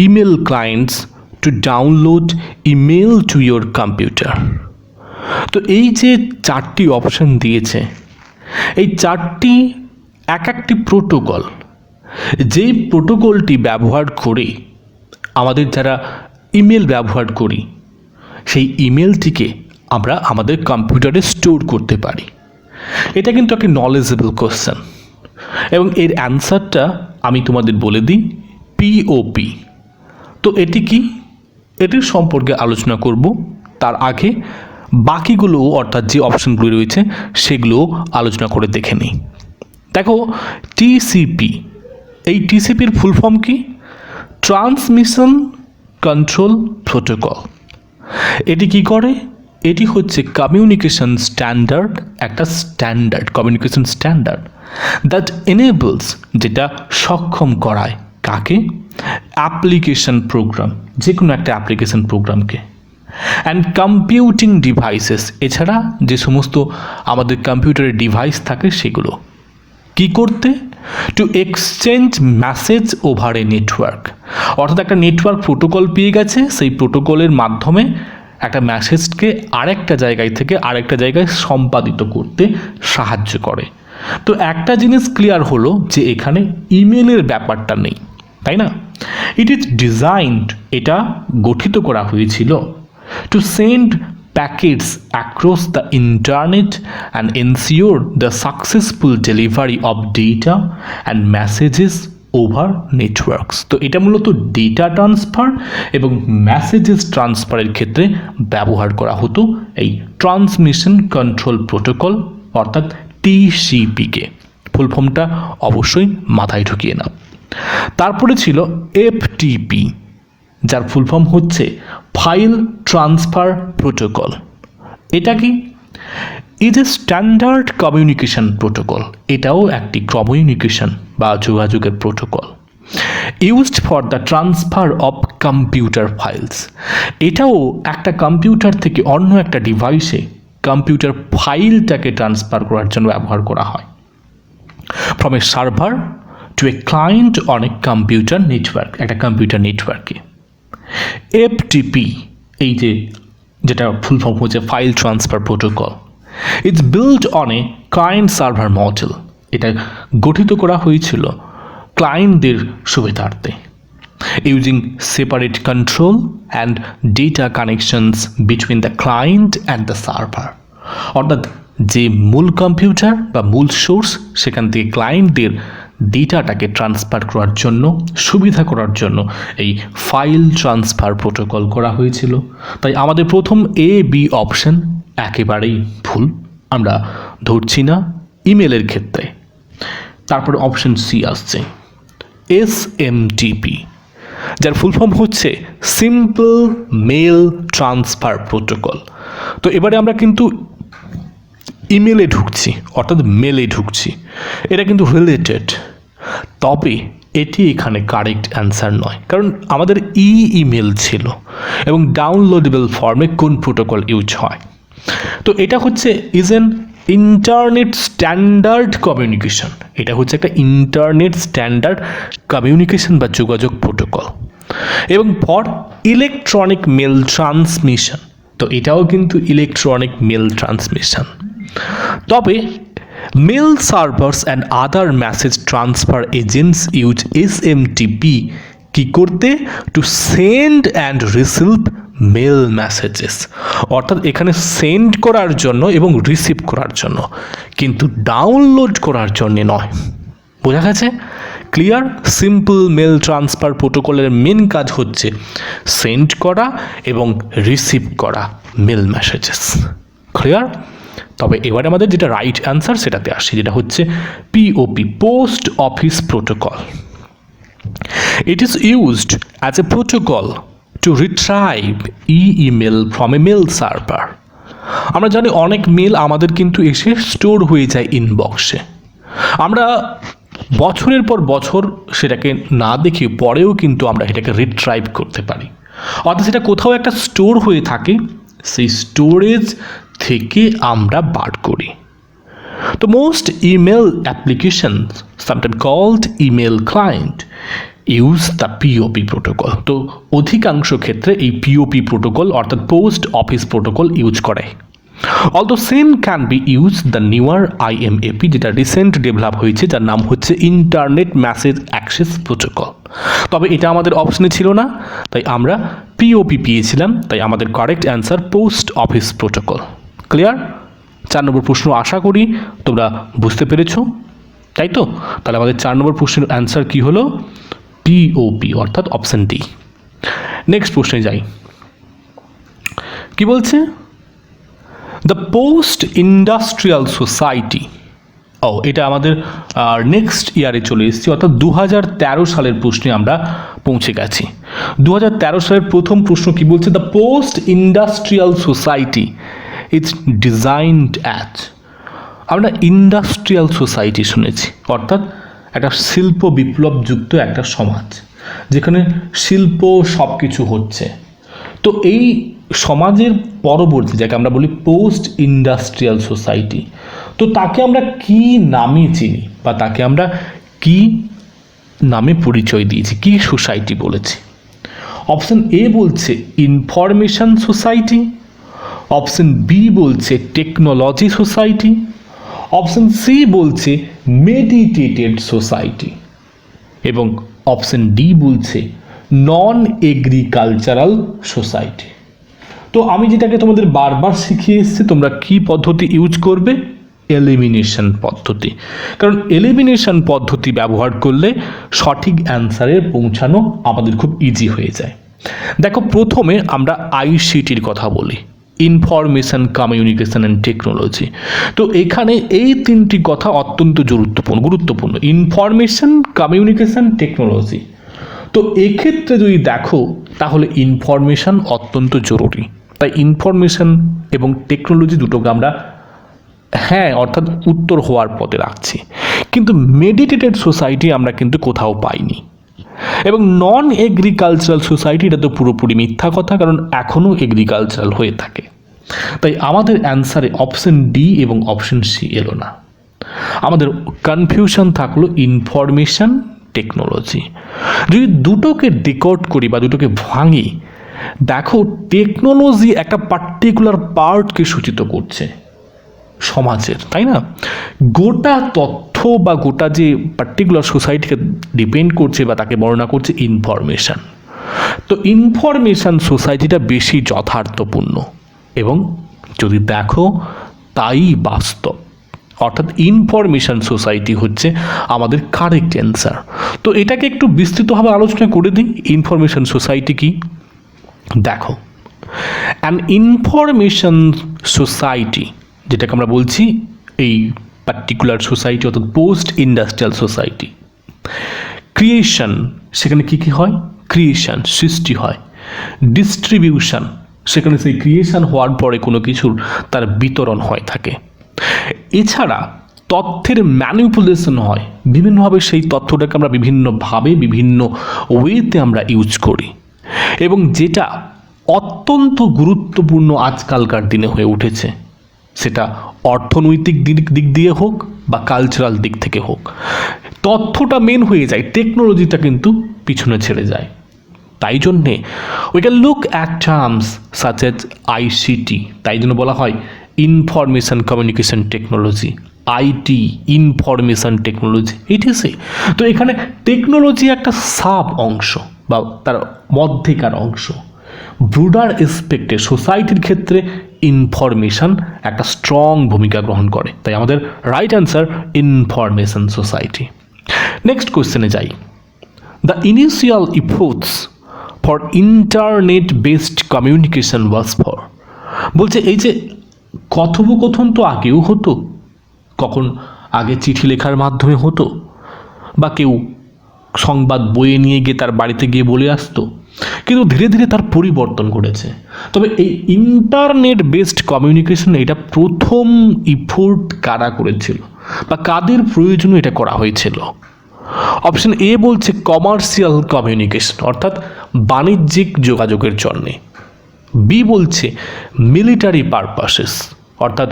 email clients to download email to your computer. তো এই যে চারটি অপশন দিয়েছে, এই চারটি এক একটি প্রোটোকল, যেই প্রোটোকলটি ব্যবহার করে আমাদের যারা ইমেল ব্যবহার করি সেই ইমেলটিকে আমরা আমাদের কম্পিউটারে স্টোর করতে পারি। এটা কিন্তু একটা নলেজেবল কোশ্চেন এবং এর অ্যান্সারটা আমি তোমাদের বলে দিই, পিওপি। তো এটি কি, এটির সম্পর্কে আলোচনা করব। তার আগে বাকিগুলো অর্থাৎ যে অপশনগুলো রয়েছে সেগুলোও আলোচনা করে দেখে নিই। দেখো টিসিপি, এই টিসিপির ফুল ফর্ম কি? Transmission control protocol. এটি কি করে? এটি হচ্ছে কমিউনিকেশন স্ট্যান্ডার্ড, একটা standard communication standard that enables, যেটা সক্ষম করায় কাকে? অ্যাপ্লিকেশন প্রোগ্রাম, যে কোনো একটা অ্যাপ্লিকেশন প্রোগ্রামকে, অ্যান্ড কম্পিউটিং ডিভাইসেস, এছাড়া যে সমস্ত আমাদের কম্পিউটারের ডিভাইস থাকে সেগুলো কি করতে? Two exchange message over a network. অর্থাৎ একটা নেটওয়ার্ক প্রোটোকল পেয়ে গেছে, সেই প্রোটোকলের মাধ্যমে একটা মেসেজকে আরেকটা জায়গায় থেকে আরেকটা জায়গায় সম্পাদিত করতে সাহায্য করে। তো একটা জিনিস ক্লিয়ার হলো যে এখানে ইমেলের ব্যাপারটা নেই, তাই না? ইট ইজ ডিজাইনড, এটা গঠিত করা হয়েছিল to send packets across the internet and ensure the successful delivery of data and messages over networks। তো এটা মূলত ডেটা ট্রান্সফার এবং মেসেজেস ট্রান্সফারের ক্ষেত্রে ব্যবহার করা হতো এই ট্রান্সমিশন কন্ট্রোল প্রোটোকল অর্থাৎ টিসিপিকে। ফুল ফর্মটা অবশ্যই মাথায় ঢুকিয়ে নাও। তারপরে ছিল এফটিপি, যার ফুল ফর্ম হচ্ছে ফাইল ট্রান্সফার প্রোটোকল। এটা কি? Is a standard communication protocol, এটাও একটি কমিউনিকেশন বা যোগাযোগের protocol. Used for the transfer of computer files, এটাও একটা কম্পিউটার থেকে অন্য একটা ডিভাইসে কম্পিউটার ফাইলটাকে ট্রান্সফার করার জন্য ব্যবহার করা হয়। From a server to a client on a computer network, একটা কম্পিউটার নেটওয়ার্কে। এফটিপি, এই যেটা ফুল ফর্ম হচ্ছে file transfer protocol, it's build on a client server model, এটা গঠিত করা হয়েছিল ক্লায়েন্টদের সুবিধার্থে। Using separate control and data connections between the client and the server, অর্থাৎ যে মূল কম্পিউটার বা মূল সোর্স সেখান থেকে ক্লায়েন্টদের ডেটাটাকে ট্রান্সফার করার জন্য, সুবিধা করার জন্য এই ফাইল ট্রান্সফার প্রোটোকল করা হয়েছিল। তাই আমাদের প্রথম এ বি অপশন একেবারেই ভুল, আমরা ধরছি না ইমেলের ক্ষেত্রে। তারপর অপশন সি আসছে এসএমটিপি, যার ফুল ফর্ম হচ্ছে সিম্পল মেল ট্রান্সফার প্রোটোকল। তো এবারে আমরা কিন্তু ইমেলে ঢুকছি অর্থাৎ মেলে ঢুকছি, এটা কিন্তু রিলেটেড, তবে এটি এখানে কারেক্ট অ্যান্সার নয়, কারণ আমাদের ইমেল ছিল এবং ডাউনলোডেবল ফর্মে কোন প্রোটোকল ইউজ হয়। তো এটা হচ্ছে is an internet standard communication, এটা হচ্ছে একটা ইন্টারনেট স্ট্যান্ডার্ড কমিউনিকেশন বা যোগাযোগ প্রোটোকল। এবং ফর ইলেকট্রনিক মেল ট্রান্সমিশন, তো এটাও কিন্তু ইলেকট্রনিক মেল ট্রান্সমিশন। তবে mail servers and other message transfer agents use SMTP কি করতে? To send and receive mail messages, অর্থাৎ এখানে সেন্ড করার জন্য এবং রিসিভ করার জন্য, কিন্তু ডাউনলোড করার জন্য নয়। বোঝা গেছে? ক্লিয়ার? সিম্পল মেল ট্রান্সফার প্রোটোকলের মেন কাজ হচ্ছে সেন্ড করা এবং রিসিভ করা মেল মেসেজেস। ক্লিয়ার? তবে এবারে আমাদের যেটা রাইট অ্যান্সার সেটাতে আসি, যেটা হচ্ছে POP, post office protocol. It is used as a protocol to retrieve email from a mail server. আমরা জানি অনেক মেল আমাদের কিন্তু এসে স্টোর হয়ে যায় ইনবক্সে, আমরা বছরের পর বছর সেটাকে না দেখে পরেও কিন্তু আমরা এটাকে রিট্রাইভ করতে পারি, অর্থাৎ সেটা কোথাও একটা স্টোর হয়ে থাকে, সেই স্টোরেজ থেকে আমরা বার করি। তো most email application, sometime called email client, use the POP protocol. তো অধিকাংশ ক্ষেত্রে এই পিওপি প্রোটোকল অর্থাৎ পোস্ট অফিস প্রোটোকল ইউজ করে। Although same can be use the newer IMAP, যেটা রিসেন্ট ডেভেলপ হয়েছে, যার নাম হচ্ছে ইন্টারনেট মেসেজ অ্যাক্সেস প্রোটোকল। তবে এটা আমাদের অপশনে ছিল না, তাই আমরা পিওপি পেয়েছিলাম, তাই আমাদের correct answer post office protocol. Clear? 4 নম্বর প্রশ্ন আশা করি তোমরা বুঝতে পেরেছ, তাই তো? তাহলে আমাদের 4 নম্বর প্রশ্নের অ্যান্সার কি হলো? পিওপি, অর্থাৎ অপশন ডি। নেক্সট প্রশ্নে যাই। কি বলছে? দ্য পোস্ট ইন্ডাস্ট্রিয়াল সোসাইটি, এটা আমাদের নেক্সট ইয়ারে চলে এসেছি, অর্থাৎ 2013 সালের প্রশ্নে আমরা পৌঁছে গেছি। 2013 সালের প্রথম প্রশ্ন কি বলছে? The post industrial society it's designed as, আমরা ইন্ডাস্ট্রিয়াল সোসাইটি শুনেছি, অর্থাৎ একটা শিল্প বিপ্লবযুক্ত একটা সমাজ যেখানে শিল্প সব কিছু হচ্ছে। তো এই সমাজের পরবর্তী যাকে আমরা বলি পোস্ট ইন্ডাস্ট্রিয়াল সোসাইটি, তো তাকে আমরা কি নামে চিনি বা তাকে আমরা কি নামে পরিচয় দিয়েছি, কি সোসাইটি বলেছি? অপশন এ বলছে ইনফরমেশন সোসাইটি, অপশন বি বলছে টেকনোলজি সোসাইটি, অপশন সি বলছে মেডিটেটেড সোসাইটি, এবং অপশন ডি বলছে নন এগ্রিকালচারাল সোসাইটি। তো আমি যেটাকে তোমাদের বারবার শিখিয়ে এসেছি, তোমরা কি পদ্ধতি ইউজ করবে? এলিমিনেশন পদ্ধতি, কারণ এলিমিনেশন পদ্ধতি ব্যবহার করলে সঠিক অ্যান্সারে পৌঁছানো আমাদের খুব ইজি হয়ে যায়। দেখো, প্রথমে আমরা ICTর কথা বলি, ইনফরমেশন কমিউনিকেশন অ্যান্ড টেকনোলজি। তো এখানে এই তিনটি কথা অত্যন্ত গুরুত্বপূর্ণ, ইনফরমেশন কমিউনিকেশন টেকনোলজি। তো এক্ষেত্রে যদি দেখো তাহলে ইনফরমেশন অত্যন্ত জরুরি, তাই ইনফরমেশন এবং টেকনোলজি দুটোকে আমরা অর্থাৎ উত্তর হওয়ার পথে রাখছি। কিন্তু মেডিটেটেড সোসাইটি আমরা কিন্তু কোথাও পাইনি, এবং নন এগ্রিকালচারাল সোসাইটি এটা তো পুরোপুরি মিথ্যা কথা, কারণ এখনও এগ্রিকালচারাল হয়ে থাকে। তাই আমাদের অ্যান্সারে অপশন ডি এবং অপশন সি এলো না, আমাদের কনফিউশন থাকলো ইনফরমেশন টেকনোলজি। যদি দুটোকে ডিকোড করি বা দুটোকে ভাঙি, দেখো টেকনোলজি একটা পার্টিকুলার পার্টকে সূচিত করছে সমাজের, তাই না? গোটা তথ্য বা গোটা যে পার্টিকুলার সোসাইটিকে ডিপেন্ড করছে বা তাকে বর্ণনা করছে ইনফরমেশন। তো ইনফরমেশন সোসাইটিটা বেশি যথার্থপূর্ণ, এবং যদি দেখো তাই বাস্তব, অর্থাৎ ইনফরমেশন সোসাইটি হচ্ছে আমাদের কারেক্ট অ্যান্সার। তো এটাকে একটু বিস্তৃতভাবে আলোচনা করে দিই, ইনফরমেশন সোসাইটি কি। দেখো, অ্যান ইনফরমেশন সোসাইটি, যেটাকে আমরা বলছি এই পার্টিকুলার সোসাইটি অর্থাৎ পোস্ট ইন্ডাস্ট্রিয়াল সোসাইটি, ক্রিয়েশন, সেখানে কি কি হয়? ক্রিয়েশন, সৃষ্টি হয়। ডিস্ট্রিবিউশন, সেখানে সেই ক্রিয়েশন হওয়ার পরে কোনো কিছুর তার বিতরণ হয়ে থাকে। এছাড়া তথ্যের ম্যানিপুলেশন হয়, বিভিন্নভাবে সেই তথ্যটাকে আমরা বিভিন্নভাবে বিভিন্ন ওয়েতে আমরা ইউজ করি, এবং যেটা অত্যন্ত গুরুত্বপূর্ণ আজকালকার দিনে হয়ে উঠেছে, সেটা অর্থনৈতিক দিক দিয়ে হোক বা কালচারাল দিক থেকে হোক, তথ্যটা মেন হয়ে যায়, টেকনোলজিটা কিন্তু পিছনে ছেড়ে যায়। তাই জন্যে we can look at terms such as ICT, তাই জন্য বলা হয় information communication technology, IT, information technology, etc. তো এখানে টেকনোলজি একটা সাব অংশ বা তার মধ্যেকার অংশ। ব্রুডার এসপেক্টে সোসাইটির ক্ষেত্রে ইনফরমেশন একটা স্ট্রং ভূমিকা গ্রহণ করে, তাই আমাদের right answer information society. Next কোয়েশ্চেনে যাই। The initial efforts for internet based communication was for, বলছে এই যে কথোপকথন তো আগেও হতো, কখন আগে চিঠি লেখার মাধ্যমে হতো, বা কেউ সংবাদ বয়ে নিয়ে গিয়ে তার বাড়িতে গিয়ে বলে আসতো, কিন্তু ধীরে ধীরে তার পরিবর্তন ঘটেছে। তবে এই ইন্টারনেট বেসড কমিউনিকেশন এটা প্রথম ইফোর্ট কারা করেছিল বা কাদের প্রয়োজনে এটা করা হয়েছিল? অপশন এ বলছে কমার্শিয়াল কমিউনিকেশন, অর্থাৎ বাণিজ্যিক যোগাযোগের জন্যে। বি বলছে মিলিটারি পারপাসেস, অর্থাৎ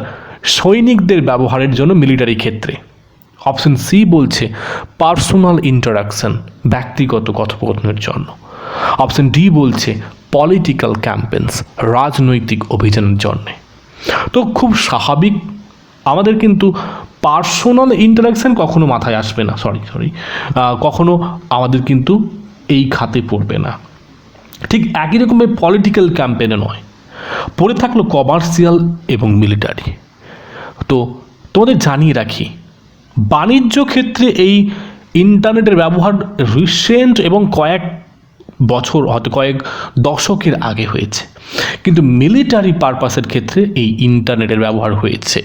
সৈনিকদের ব্যবহারের জন্য মিলিটারি ক্ষেত্রে। অপশন সি বলছে পার্সোনাল ইন্টারাকশন, ব্যক্তিগত কথোপকথনের জন্য। অপশন ডি বলছে পলিটিক্যাল ক্যাম্পেন্স, রাজনৈতিক অভিযানের জন্যে। তো খুব স্বাভাবিক, আমাদের কিন্তু পার্সোনাল ইন্টারাকশন কখনো মাথায় আসবে না, কখনো আমাদের কিন্তু এই খাতে পড়বে না। ঠিক একই রকমের পলিটিক্যাল ক্যাম্পেনে নয়, পড়ে থাকলো কমার্শিয়াল এবং মিলিটারি। তো তোমাদের জানিয়ে রাখি, বাণিজ্য ক্ষেত্রে এই ইন্টারনেটের ব্যবহার রিসেন্ট এবং কয়েক বছর, হয়তো কয়েক দশকের আগে হয়েছে, কিন্তু মিলিটারি পারপাসের ক্ষেত্রে এই ইন্টারনেটের ব্যবহার হয়েছে।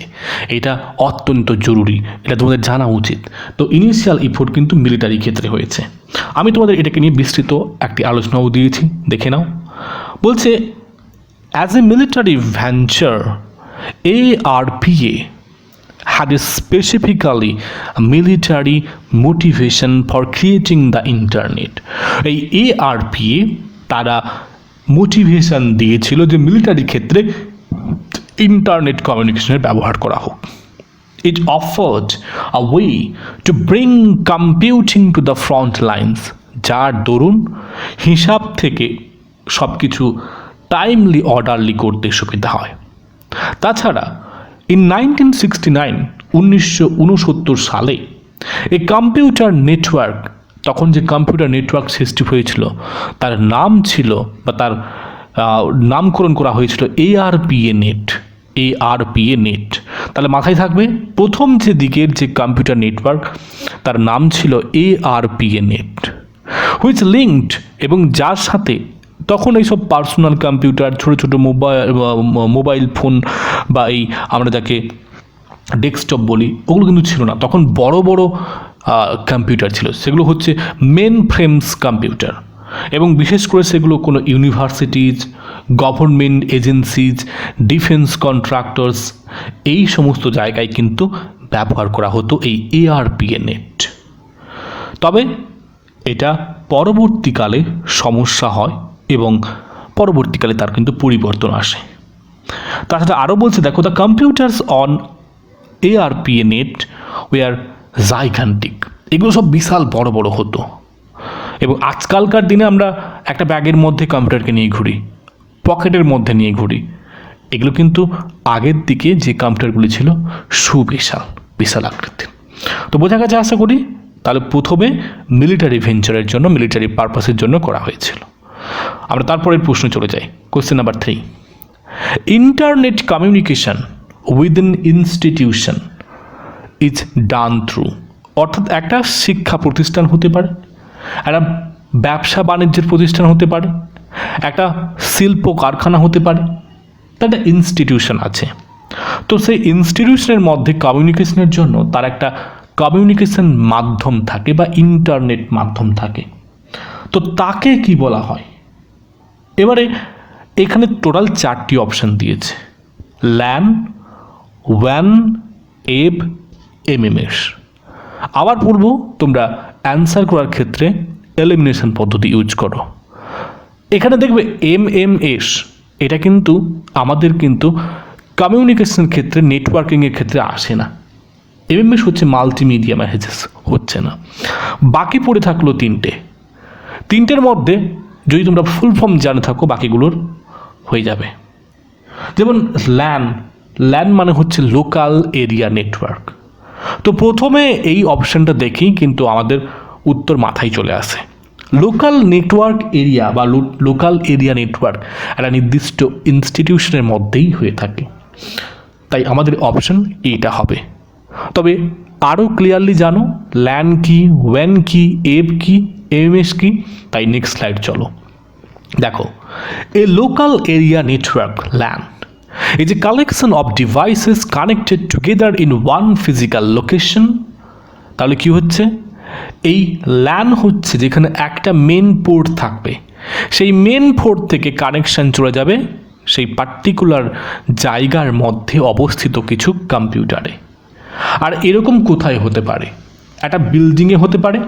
এটা অত্যন্ত জরুরি, এটা তোমাদের জানা উচিত। তো ইনিশিয়াল ইফোর্ট কিন্তু মিলিটারি ক্ষেত্রে হয়েছে। আমি তোমাদের এটাকে নিয়ে বিস্তৃত একটি আলোচনাও দিয়েছি, দেখে নাও। বলছে as a military venture ARPA had a specifically military motivation for creating the internet. এই ARPA তারা মোটিভেশন দিয়েছিল যে মিলিটারি ক্ষেত্রে ইন্টারনেট কমিউনিকেশনের ব্যবহার করা হোক। It offered a way to bring computing to the front lines, যার দরুন হিসাব থেকে সব কিছু টাইমলি অর্ডারলি করতে সুবিধা হয়। তাছাড়া ইন 1969 সালে এই কম্পিউটার নেটওয়ার্ক, তখন যে কম্পিউটার নেটওয়ার্ক সৃষ্টি হয়েছিল তার নাম ছিল বা তার নামকরণ করা হয়েছিল ARPA নেট। ARPA নেট, তাহলে মাথায় থাকবে প্রথম যে দিকের যে কম্পিউটার নেটওয়ার্ক তার নাম ছিল ARPA নেট, হুইচ লিঙ্কড, এবং যার সাথে তখন এইসব পার্সোনাল কম্পিউটার, ছোটো ছোটো মোবাইল ফোন বা এই আমরা যাকে ডেস্কটপ বলি, ওগুলো কিন্তু ছিল না। তখন বড় বড় কম্পিউটার ছিল, সেগুলো হচ্ছে মেন ফ্রেমস কম্পিউটার, এবং বিশেষ করে সেগুলো কোনো universities, government agencies, defence contractors, এই সমস্ত জায়গায় কিন্তু ব্যবহার করা হতো এই ARPA নেট। তবে এটা পরবর্তীকালে সমস্যা হয় এবং পরবর্তীকালে তার কিন্তু পরিবর্তন আসে। তাছাড়া আরও বলছে, দেখো, the computers on ARPA net were gigantic, এগুলো সব বিশাল বড় বড় হতো। এবং আজকালকার দিনে আমরা একটা ব্যাগের মধ্যে কম্পিউটারকে নিয়ে ঘুরি, পকেটের মধ্যে নিয়ে ঘুরি, এগুলো কিন্তু আগের দিকে যে কম্পিউটারগুলি ছিল বিশাল আকৃতির। তো বোঝা গেছে আশা করি। তাহলে প্রথমে মিলিটারি ভেঞ্চারের জন্য, মিলিটারি পারপাসের জন্য করা হয়েছিল। আমরা তারপরের প্রশ্ন চলে যাই, question number 3। Internet communication within institution is done through, অর্থাৎ একটা শিক্ষা প্রতিষ্ঠান হতে পারে, একটা ব্যবসা বাণিজ্যের প্রতিষ্ঠান হতে পারে, একটা শিল্প কারখানা হতে পারে, একটা ইনস্টিটিউশন আছে। তো সেই ইনস্টিটিউশনের মধ্যে কমিউনিকেশনের জন্য তার একটা কমিউনিকেশন মাধ্যম থাকে বা ইন্টারনেট মাধ্যম থাকে। তো তাকে কি বলা হয়? এবারে এখানে টোটাল 4টি অপশান দিয়েছে, ল্যান, ওয়ান, এব, MMS। আবার পড়ব, তোমরা অ্যান্সার করার ক্ষেত্রে এলিমিনেশন পদ্ধতি ইউজ করো। এখানে দেখবে MMS, এটা কিন্তু আমাদের কিন্তু কমিউনিকেশন ক্ষেত্রে, নেটওয়ার্কিংয়ের ক্ষেত্রে আসে না। MMS হচ্ছে মাল্টিমিডিয়া মেসেজেস, হচ্ছে না। বাকি পড়ে থাকলো 3টের মধ্যে যদি তোমরা ফুল ফর্ম জানে থাকো বাকিগুলোর হয়ে যাবে। যেমন ল্যান মানে হচ্ছে লোকাল এরিয়া নেটওয়ার্ক। তো প্রথমে এই অপশানটা দেখেই কিন্তু আমাদের উত্তর মাথায় চলে আসে। লোকাল নেটওয়ার্ক এরিয়া বা লোকাল এরিয়া নেটওয়ার্ক একটা নির্দিষ্ট ইনস্টিটিউশনের মধ্যেই হয়ে থাকে, তাই আমাদের অপশান এইটা হবে। তবে আরও ক্লিয়ারলি জানো ল্যান কি, ওয়ান কি, এব কি, MMS কি, তাই নেক্সট স্লাইড চলো। দেখো, a local area network LAN is a collection of devices connected together in one physical location. তাহলে কি হচ্ছে, এই ল্যান হচ্ছে যেখানে একটা মেন পোর্ট থাকবে, সেই মেন পোর্ট থেকে কানেকশন চলে যাবে সেই পার্টিকুলার জায়গার মধ্যে অবস্থিত কিছু কম্পিউটারে। আর এরকম কোথায় হতে পারে? একটা বিল্ডিংয়ে হতে পারে,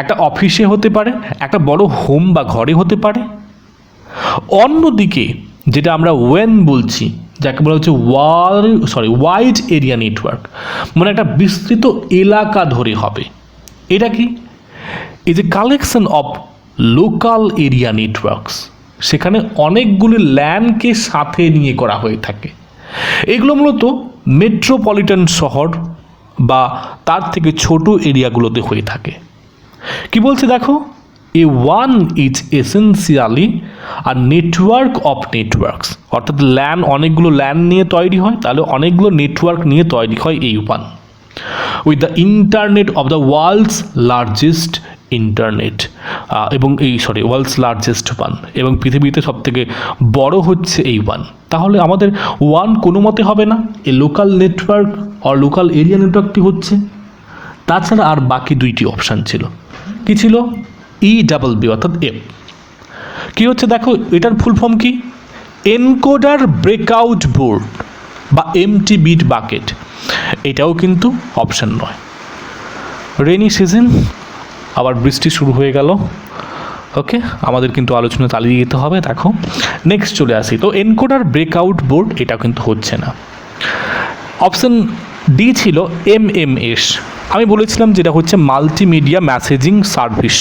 একটা অফিসে হতে পারে, একটা বড় হোম বা ঘরে হতে পারে। অন্যদিকে যেটা আমরা ওয়েন বলছি, যাকে বলা হচ্ছে ওয়াইড এরিয়া নেটওয়ার্ক, মানে একটা বিস্তৃত এলাকা ধরে হবে। এটা কি? Is a collection of local area networks, সেখানে অনেকগুলি ল্যানকে সাথে নিয়ে করা হয়ে থাকে। এগুলো মূলত মেট্রোপলিটন শহর বা তার থেকে ছোট এরিয়াগুলোতে হয়ে থাকে। কি বলছে দেখো, এ ওয়ান is essentially a network of networks, অর্থাৎ ল্যান অনেকগুলো ল্যান নিয়ে তৈরি হয়, তাহলে অনেকগুলো নেটওয়ার্ক নিয়ে তৈরি হয় এই one. With the internet of the world's largest internet, এবং ওয়ার্ল্ডস লার্জেস্ট ওয়ান, এবং পৃথিবীতে সবথেকে বড় হচ্ছে এই ওয়ান। তাহলে আমাদের ওয়ান কোনো মতে হবে না, এই লোকাল নেটওয়ার্ক আর লোকাল এরিয়া নেটওয়ার্কটি হচ্ছে। তাছাড়া আর বাকি দুইটি অপশান ছিল, কি ছিল? EBB অর্থাৎ এফ। কি হচ্ছে দেখো, এটার ফুল ফর্ম কি? এনকোডার ব্রেকআউট বোর্ড বা এমটি বিট বাকেট। এটাও কিন্তু অপশান নয়। রেনি সিজন, আবার বৃষ্টি শুরু হয়ে গেল। ওকে, আমাদের কিন্তু আলোচনা চালিয়ে যেতে হবে। দেখো নেক্সট চলে আসি। তো এনকোডার ব্রেকআউট বোর্ড এটা কিন্তু হচ্ছে না। অপশান ডি ছিল MMS। আমি বলেছিলাম যেটা হচ্ছে multimedia messaging service.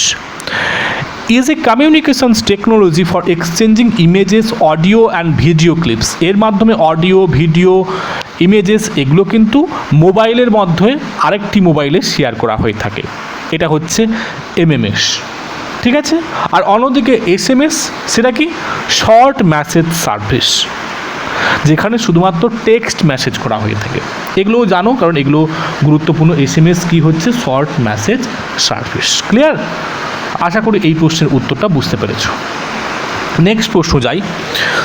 Is a communications technology for exchanging images, audio and video clips. এর মাধ্যমে অডিও, ভিডিও, ইমেজেস এগুলো কিন্তু মোবাইলের মধ্যে আরেকটি মোবাইলে শেয়ার করা হয়ে থাকে। এটা হচ্ছে MMS, ঠিক আছে। আর অন্যদিকে SMS, সেটা কি? শর্ট মেসেজ সার্ভিস, যেখানে শুধুমাত্র টেক্সট মেসেজ করা হয়ে থাকে। এগুলোও জানো, কারণ এগুলো গুরুত্বপূর্ণ। SMS কি হচ্ছে? Short message service. ক্লিয়ার? আশা করি এই প্রশ্নের উত্তরটা বুঝতে পেরেছো। নেক্সট প্রশ্ন যাই,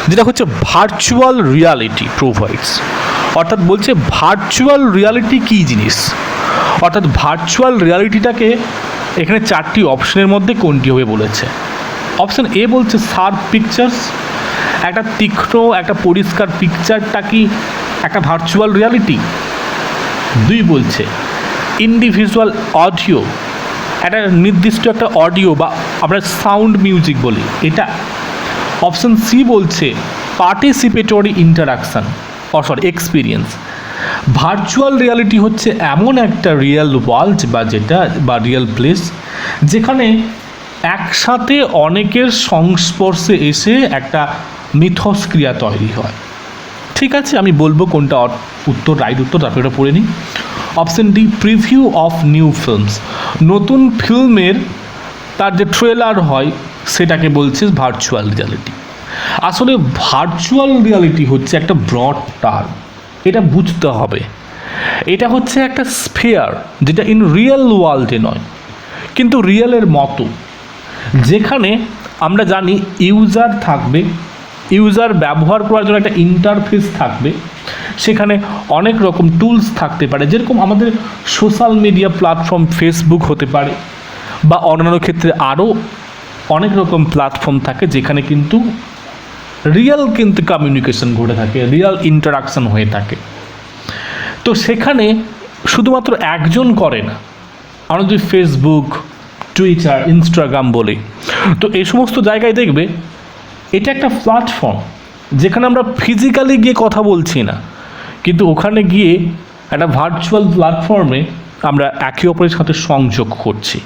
যেটা হচ্ছে ভার্চুয়াল রিয়ালিটি প্রোভাইডস, অর্থাৎ বলছে ভার্চুয়াল রিয়ালিটি কী জিনিস, অর্থাৎ ভার্চুয়াল রিয়ালিটিটাকে এখানে চারটি অপশনের মধ্যে কোনটি হবে বলেছে। অপশান এ বলছে শার্প পিকচার্স, একটা তীক্ষ্ণ একটা পরিষ্কার পিকচারটা কি একটা ভার্চুয়াল রিয়ালিটি? দুই বলছে ইন্ডিভিজুয়াল অডিও, একটা নির্দিষ্ট একটা অডিও বা আমরা সাউন্ড মিউজিক বলি এটা। অপশান সি বলছে participatory interaction experience. Virtual reality হচ্ছে এমন একটা রিয়েল ওয়ার্ল্ড বা রিয়েল প্লেস, যেখানে একসাথে অনেকের সংস্পর্শে এসে একটা মিথস্ক্রিয়া তৈরি হয়। ঠিক আছে, আমি বলবো কোনটা উত্তর, রাইট উত্তর, তারপর এটা পড়ে নিই। Option D preview of new films, নতুন ফিল্মের তার যে ট্রেলার হয় সেটাকে বলছে ভার্চুয়াল রিয়ালিটি। আসলে ভার্চুয়াল রিয়ালিটি হচ্ছে একটা ব্রড টার্ম, এটা বুঝতে হবে। এটা হচ্ছে একটা স্ফিয়ার, যেটা ইন রিয়েল ওয়ার্ল্ডে নয় কিন্তু রিয়েলের মতো, যেখানে আমরা জানি ইউজার থাকবে, ইউজার ব্যবহার করার জন্য একটা ইন্টারফেস থাকবে, সেখানে অনেক রকম টুলস থাকতে পারে, যেরকম আমাদের সোশ্যাল মিডিয়া প্ল্যাটফর্ম ফেসবুক হতে পারে, বা অন্যান্য ক্ষেত্রে আরও অনেক রকম প্ল্যাটফর্ম থাকে যেখানে কিন্তু রিয়েল কিন্তু কমিউনিকেশন ঘটে থাকে, রিয়েল ইন্টারাকশন হয়ে থাকে। তো সেখানে শুধুমাত্র একজন করে না, আমরা যদি ফেসবুক, টুইটার, ইনস্টাগ্রাম বলি, তো এই সমস্ত জায়গায় দেখবে এটা একটা প্ল্যাটফর্ম যেখানে আমরা ফিজিক্যালি গিয়ে কথা বলছি না, কিন্তু ওখানে গিয়ে একটা ভার্চুয়াল প্ল্যাটফর্মে আমরা একে অপরের সাথে সংযোগ করছি।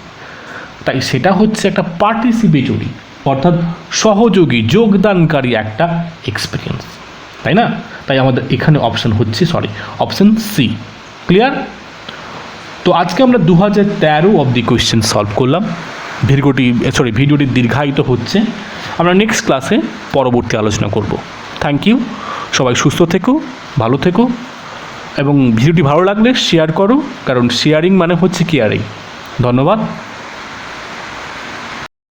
তাই সেটা হচ্ছে একটা পার্টিসিপেটরি অর্থাৎ সহযোগী, যোগদানকারী একটা এক্সপিরিয়েন্স, তাই না? তাই আমাদের এখানে অপশান হচ্ছে অপশান সি। ক্লিয়ার? তো আজকে আমরা 2013 অবধি কোয়েশ্চেন সলভ করলাম। ভিডিওটি দীর্ঘায়িত হচ্ছে, আমরা নেক্সট ক্লাসে পরবর্তী আলোচনা করব। থ্যাংক ইউ, সবাই সুস্থ থেকো, ভালো থেকো, এবং ভিডিওটি ভালো লাগলে শেয়ার করো, কারণ শেয়ারিং মানে হচ্ছে কেয়ারিং। ধন্যবাদ।